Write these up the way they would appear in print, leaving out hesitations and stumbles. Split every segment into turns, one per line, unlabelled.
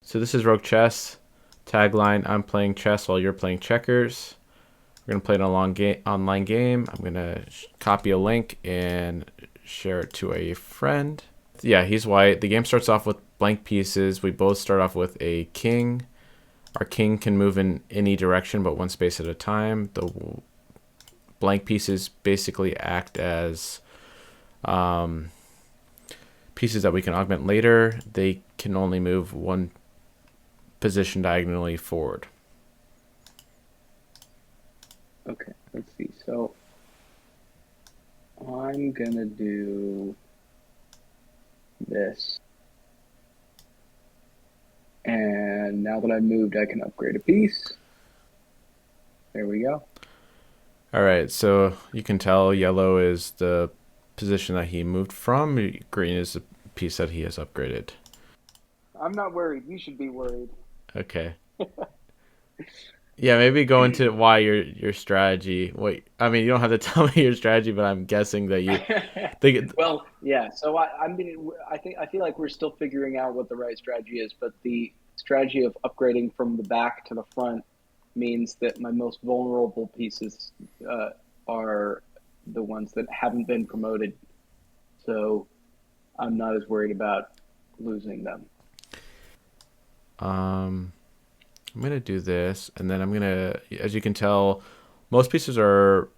So this is Rogue Chess. Tagline, I'm playing chess while you're playing checkers. We're going to play an online game. I'm going to copy a link and share it to a friend. Yeah, he's white. The game starts off with blank pieces. We both start off with a king. Our king can move in any direction but one space at a time. The blank pieces basically act as pieces that we can augment later. They can only move one position diagonally forward.
Okay, let's see. So I'm gonna do this. And now that I've moved, I can upgrade a piece. There we go.
All right, so you can tell yellow is the position that he moved from. Green is the piece that he has upgraded.
I'm not worried. You should be worried.
Okay. Yeah, maybe go into why your strategy. Wait, I mean, you don't have to tell me your strategy, but I'm guessing that you think.
Well, yeah. So I feel like we're still figuring out what the right strategy is, but the strategy of upgrading from the back to the front means that my most vulnerable pieces are the ones that haven't been promoted. So I'm not as worried about losing them.
I'm gonna do this, and then I'm gonna, as you can tell, most pieces are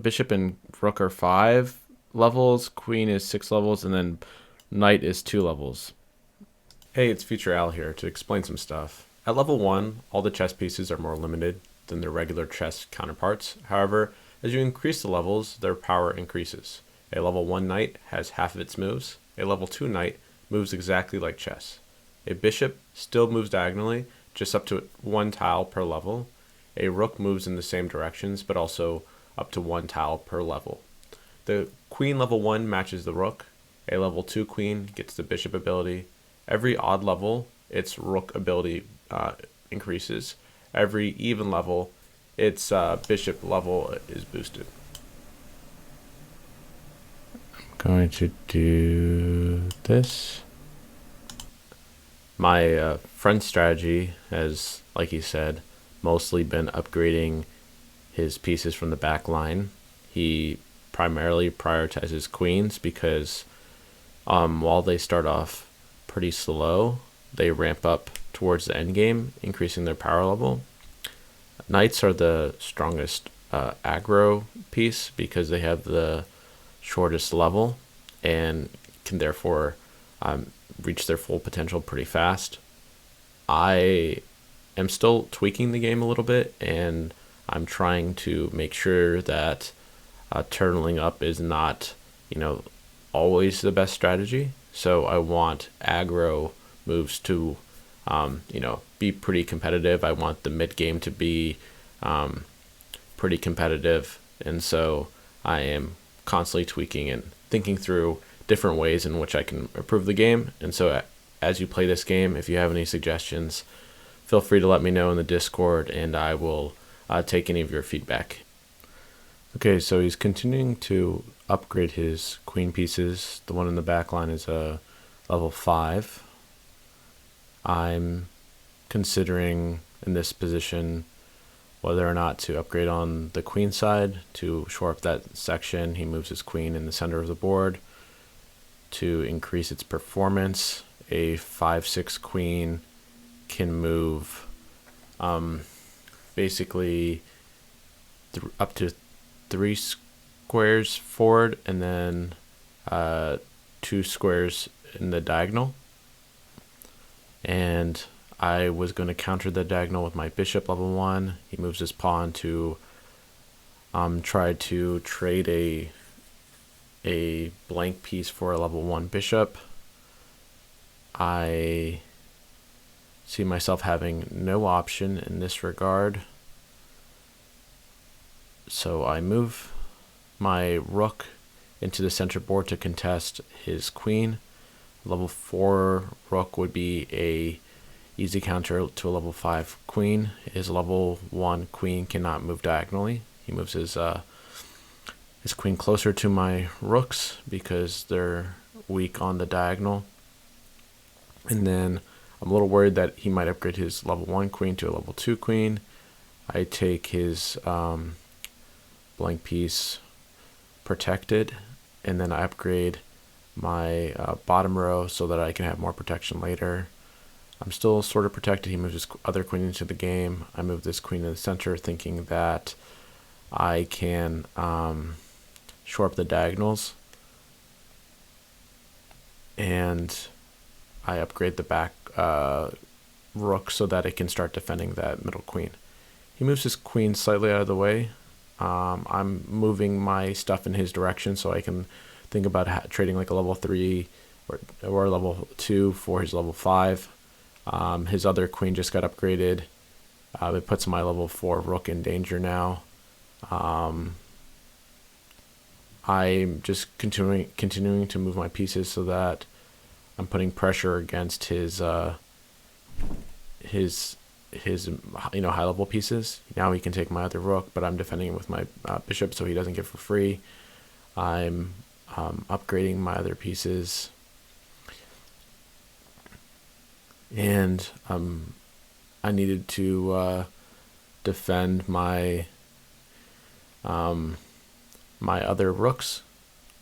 bishop and rook are 5 levels, queen is 6 levels, and then knight is 2 levels. Hey, it's Future Al here to explain some stuff. At level 1, all the chess pieces are more limited than their regular chess counterparts. However, as you increase the levels, their power increases. A level 1 knight has half of its moves. A level 2 knight moves exactly like chess. A bishop still moves diagonally, just up to 1 tile per level. A rook moves in the same directions, but also up to 1 tile per level. The queen level 1 matches the rook. A level 2 queen gets the bishop ability. Every odd level, its rook ability increases. Every even level, its bishop level is boosted. I'm going to do this. My friend's strategy has, like he said, mostly been upgrading his pieces from the back line. He primarily prioritizes queens because while they start off pretty slow, they ramp up towards the end game, increasing their power level. Knights are the strongest aggro piece because they have the shortest level and can therefore reach their full potential pretty fast. I am still tweaking the game a little bit, and I'm trying to make sure that turtling up is not, always the best strategy. So I want aggro moves to, be pretty competitive. I want the mid game to be pretty competitive, and so I am constantly tweaking and thinking through different ways in which I can improve the game. And so as you play this game, if you have any suggestions, feel free to let me know in the Discord, and I will take any of your feedback. Okay, so he's continuing to upgrade his queen pieces. The one in the back line is a level 5. I'm considering in this position whether or not to upgrade on the queen side to shore up that section. He moves his queen in the center of the board to increase its performance. A 5/6 queen can move basically up to 3 squares forward and then 2 squares in the diagonal. And I was going to counter the diagonal with my bishop level 1. He moves his pawn to try to trade a blank piece for a level 1 bishop. I see myself having no option in this regard. So I move my rook into the center board to contest his queen. Level 4 rook would be a easy counter to a level 5 queen. His level 1 queen cannot move diagonally. He moves his queen closer to my rooks because they're weak on the diagonal. And then I'm a little worried that he might upgrade his level 1 queen to a level 2 queen. I take his blank piece protected, and then I upgrade my bottom row so that I can have more protection later. I'm still sort of protected. He moves his other queen into the game. I move this queen in the center, thinking that I can shore up the diagonals, and I upgrade the back rook so that it can start defending that middle queen. He moves his queen slightly out of the way. I'm moving my stuff in his direction so I can think about trading like a level 3 or level 2 for his level 5. His other queen just got upgraded. It puts my level 4 rook in danger now. I'm just continuing to move my pieces so that I'm putting pressure against his high level pieces. Now he can take my other rook, but I'm defending him with my bishop so he doesn't get for free. I'm upgrading my other pieces, and I needed to defend my my other rooks.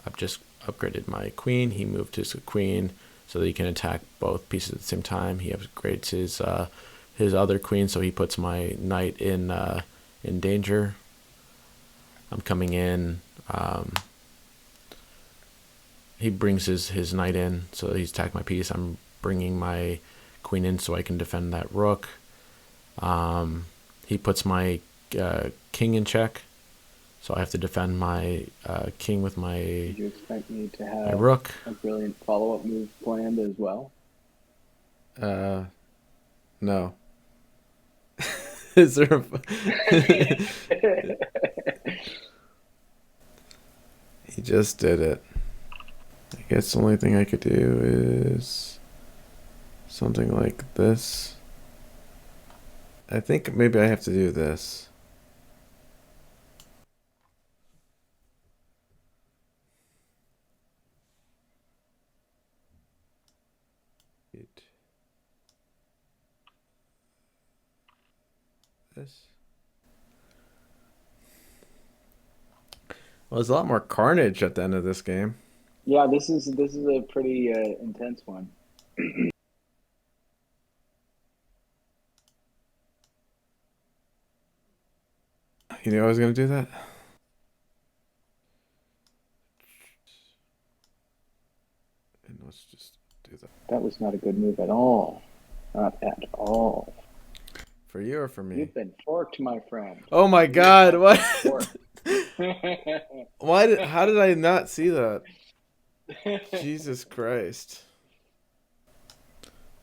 I've just upgraded my queen. He moved his queen so that he can attack both pieces at the same time. He upgrades his other queen, so he puts my knight in danger. I'm coming in. He brings his knight in, so he's attacked my piece. I'm bringing my queen in so I can defend that rook. He puts my king in check, so I have to defend my king with my
Did you expect me to have
rook.
a brilliant follow-up move planned as well?
No. Is there He just did it. I guess the only thing I could do is something like this. I think maybe I have to do this. This. Well, there's a lot more carnage at the end of this game.
Yeah, this is a pretty intense one.
You knew I was going to do that? And let's just do that.
That was not a good move at all. Not at all.
For you or for me?
You've been forked, my friend.
Oh my God! What? How did I not see that? Jesus Christ!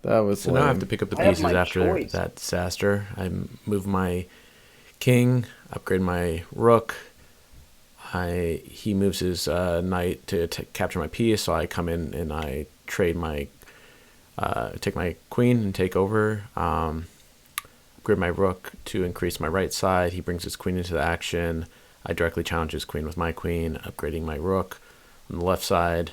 That was so lame. Now I have to pick up the pieces after that disaster. I move my king, upgrade my rook. He moves his knight to capture my piece, so I come in and I trade my take my queen and take over. Upgrade my rook to increase my right side. He brings his queen into the action. I directly challenge his queen with my queen, upgrading my rook. On the left side,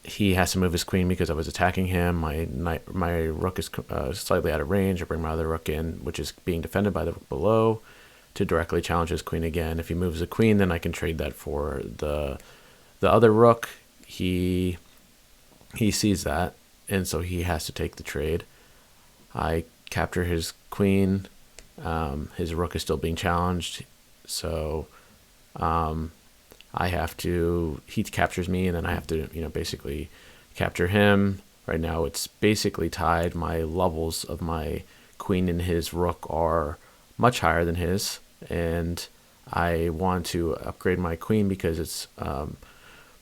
he has to move his queen because I was attacking him. My rook is slightly out of range. I bring my other rook in, which is being defended by the rook below, to directly challenge his queen again. If he moves a queen, then I can trade that for the other rook. He sees that, and so he has to take the trade. I capture his queen. His rook is still being challenged, so he captures me, and then I have to, basically capture him. Right now it's basically tied. My levels of my queen and his rook are much higher than his, and I want to upgrade my queen because it's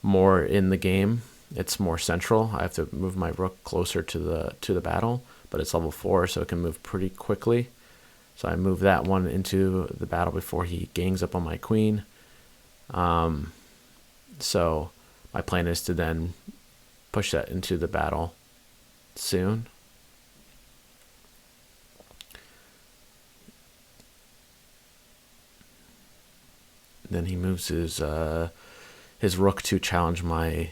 more in the game. It's more central. I have to move my rook closer to the battle, but it's level 4, so it can move pretty quickly. So I move that one into the battle before he gangs up on my queen. So my plan is to then push that into the battle soon. Then he moves his rook to challenge my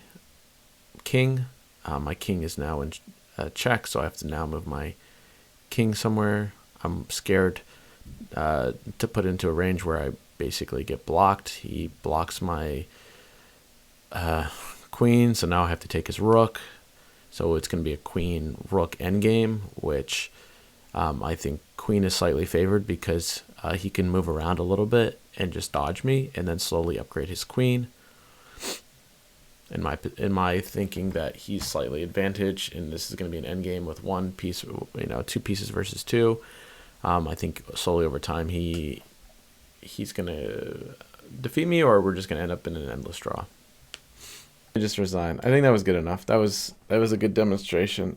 king. My king is now a check, so I have to now move my king somewhere. I'm scared to put into a range where I basically get blocked. He blocks my queen, so now I have to take his rook. So it's going to be a queen rook endgame, which I think queen is slightly favored because he can move around a little bit and just dodge me, and then slowly upgrade his queen. In my thinking that he's slightly advantaged, and this is going to be an endgame with one piece, two pieces versus two. I think slowly over time he's going to defeat me, or we're just going to end up in an endless draw. I just resign. I think that was good enough. That was a good demonstration.